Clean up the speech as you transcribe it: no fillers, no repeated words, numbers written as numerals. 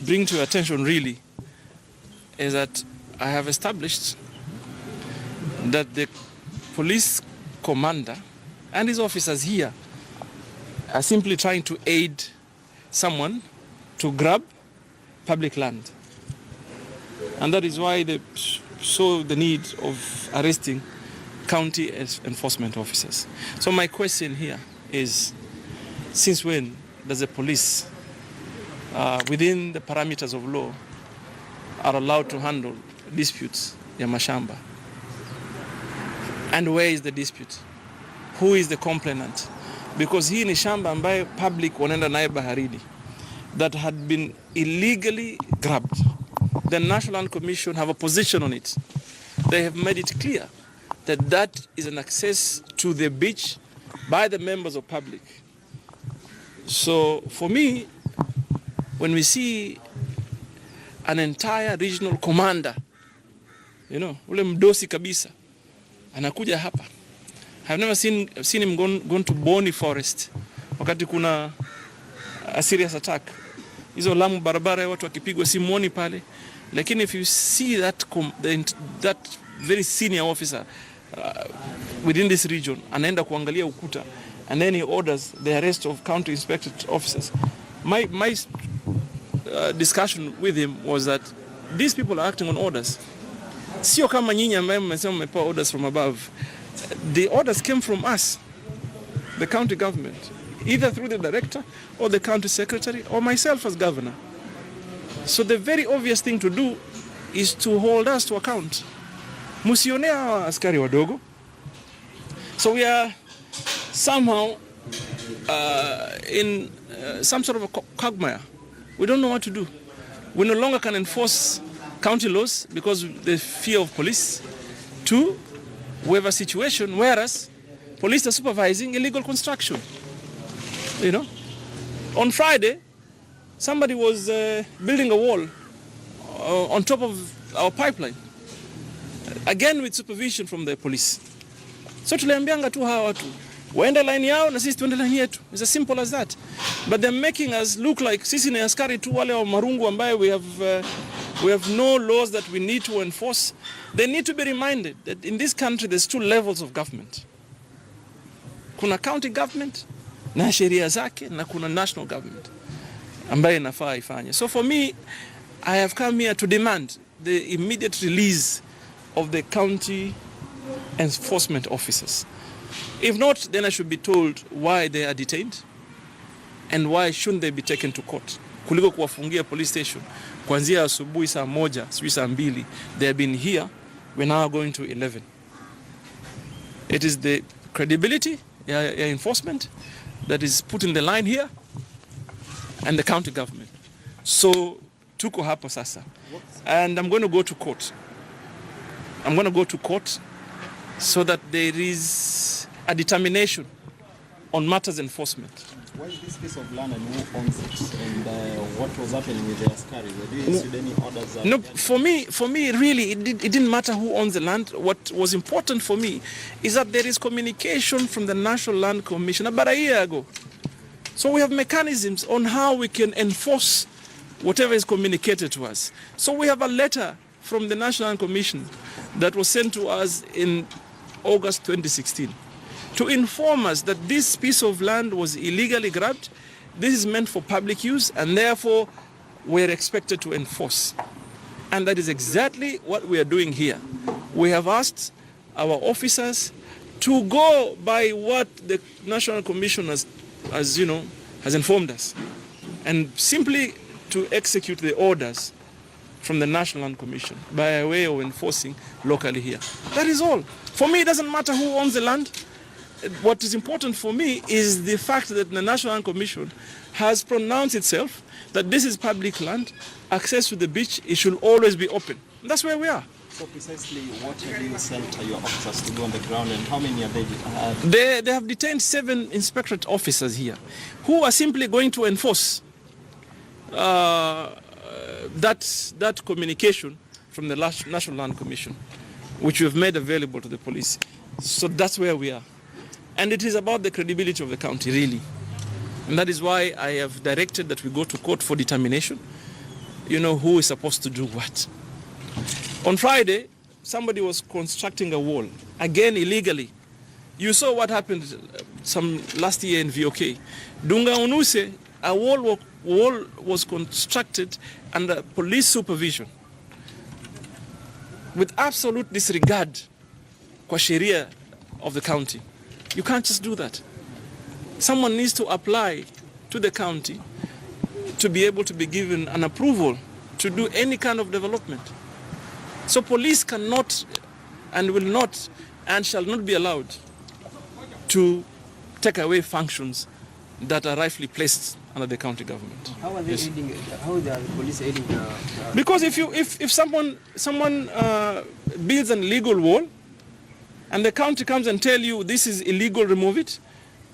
bring to your attention really is that I have established that the police commander and his officers here are simply trying to aid someone to grab public land. And that is why they saw the need of arresting county enforcement officers. So my question here is, since when does the police, within the parameters of law, are allowed to handle disputes ya mashamba? And where is the dispute? Who is the complainant? Because hii ni shamba ambayo public wanaenda naye baharini that had been illegally grabbed. The National Land Commission have a position on it. They have made it clear that that is an access to the beach by the members of public. So for me, when we see an entire regional commander, ule mdosi kabisa, anakuja hapa. I've never seen him gone to Boni Forest wakati kuna a serious attack. Hizo Lamu barabara watu wakipigwa simuoni pale. Lakini if you see that very senior officer within this region anaenda kuangalia ukuta, and then he orders the arrest of county inspected officers. My discussion with him was that these people are acting on orders. Sio kama nyinyi ambaye mmesema mmepewa orders from above. The orders came from us, the county government, either through the director or the county secretary or myself as governor. So the very obvious thing to do is to hold us to account. Musionea askari wadogo. So we are somehow in some sort of a quagmire. We don't know what to do. We no longer can enforce county laws because of the fear of police. Two, we have a situation whereas police are supervising illegal construction. On Friday, somebody was building a wall on top of our pipeline, again with supervision from the police. So tuliambianga tu hawa watu waende line yao na sisi tuende line yetu. It's as simple as that. But they're making us look like sisi ni askari tu wale wa marungu ambaye we have no laws that we need to enforce. They need to be reminded that in this country there's two levels of government. Kuna county government na sheria zake, na kuna national government ambaye inafaa ifanye. So for me, I have come here to demand the immediate release of the county enforcement officers. If not, then I should be told why they are detained and why shouldn't they be taken to court. Kuliko kuwafungia police station kuanzia asubuhi saa 1, saa 2, they have been here, we're now going to 11. It is the credibility enforcement that is put in the line here and the county government. So tuko hapo sasa, and I'm going to go to court. I'm going to go to court so that there is a determination on matters enforcement. Why is this piece of land and who owns it? And what was happening with the askari? Were you issued any orders? No, for me, really, it didn't matter who owns the land. What was important for me is that there is communication from the National Land Commission about a year ago. So we have mechanisms on how we can enforce whatever is communicated to us. So we have a letter from the National Land Commission that was sent to us in August 2016 to inform us that this piece of land was illegally grabbed. This is meant for public use, and therefore we're expected to enforce. And that is exactly what we are doing here. We have asked our officers to go by what the National Commission has informed us, and simply to execute the orders from the National Land Commission by way of enforcing locally here. That is all. For me, it doesn't matter who owns the land. What is important for me is the fact that the National Land Commission has pronounced itself that this is public land, access to the beach, it should always be open. That's where we are. So precisely what have you sent your officers to do on the ground, and how many are they? They have detained 7 inspectorate officers here who are simply going to enforce that communication from the National Land Commission, which we have made available to the police. So that's where we are. And it is about the credibility of the county, really. And that is why I have directed that we go to court for determination. you know, who is supposed to do what. On Friday, somebody was constructing a wall, again illegally. You saw what happened some last year in VOK. Dunga Unuse, a wall was constructed under police supervision with absolute disregard kwa sheria of the county. You can't just do that. Someone needs to apply to the county to be able to be given an approval to do any kind of development. So police cannot and will not and shall not be allowed to take away functions that are rightfully placed under the county government. How are they aiding? How are the police aiding the because if someone builds an illegal wall and the county comes and tell you this is illegal, remove it,